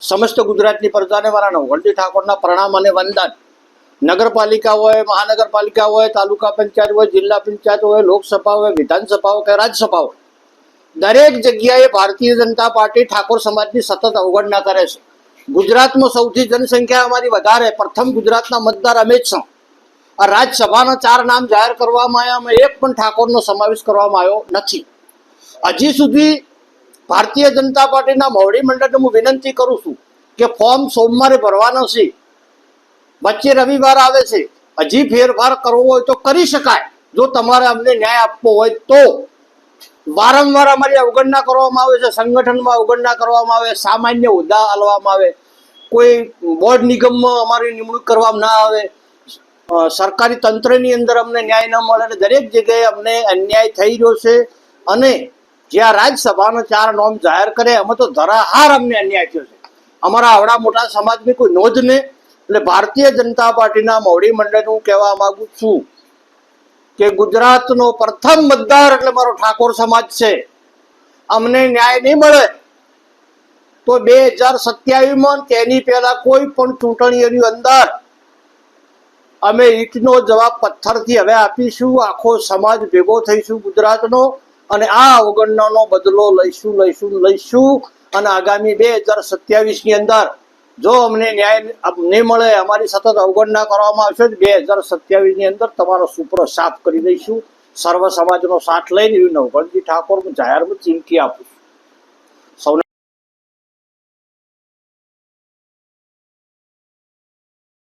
સમસ્ત ગુજરાતની પ્રજાને મારા નવઘણજી ઠાકોરના પ્રણામ અને વંદન. નગરપાલિકા હોય, મહાનગરપાલિકા હોય, તાલુકા પંચાયત હોય, જિલ્લા પંચાયત હોય, લોકસભા હોય, વિધાનસભા હોય કે રાજ્યસભા હોય, દરેક જગ્યાએ ભારતીય જનતા પાર્ટી ઠાકોર સમાજની સતત અવગણના કરે છે. ગુજરાતમાં સૌથી જનસંખ્યા અમારી વધારે, પ્રથમ ગુજરાતના મતદાર અમે જ છો. આ રાજ્યસભાના 4 નામ જાહેર કરવામાં આવ્યા, અમે એક પણ ઠાકોરનો સમાવેશ કરવામાં આવ્યો નથી. હજી સુધી ભારતીય જનતા પાર્ટીના મોવડી મંડળને હું વિનંતી કરું છું કે ફોર્મ સોમવારે ભરવાનો છે, વચ્ચે રવિવાર આવે છે, હજી ફેરફાર કરવો હોય તો કરી શકાય. જો તમારે અમને ન્યાય આપવો હોય તો. વારંવાર અમારી અવગણના કરવામાં આવે છે, સંગઠનમાં અવગણના કરવામાં આવે, સામાન્ય હોદ્દા આલવામાં આવે, કોઈ બોર્ડ નિગમમાં અમારી નિમણૂક કરવામાં ના આવે, સરકારી તંત્રની અંદર અમને ન્યાય ન મળે અને દરેક જગ્યાએ અમને અન્યાય થઈ રહ્યો છે. અને જ્યાં રાજ્યસભાના 4 નોમ જાહેર કરે એમાં તો ધરાહાર અમને અન્યાય થયો છે. અમારા આવડા મોટા સમાજની કોઈ નોંધ નહીં. એટલે ભારતીય જનતા પાર્ટીના મોવડી મંડળને હું કહેવા માંગુ છું કે ગુજરાતનો પ્રથમ મતદાર એટલે મારો ઠાકોર સમાજ છે. અમને ન્યાય નહીં મળે તો 2027માં તેની પહેલા કોઈ પણ ચૂંટણીઓની અંદર અમે ઈંટનો જવાબ પથ્થરથી હવે આપીશું. આખો સમાજ ભેગો થઈશું ગુજરાતનો અને આ અવગણનાનો બદલો લઈશું. અને આગામી 2027ની અંદર જો અમને ન્યાય નહીં મળે, અમારી સતત અવગણના કરવામાં આવશે, 2027ની અંદર તમારો સુપરો સાફ કરી દઈશું. સર્વ સમાજનો સાથ લઈને નવઘણજી ઠાકોર જાહેરમાં ચીમકી આપું છું.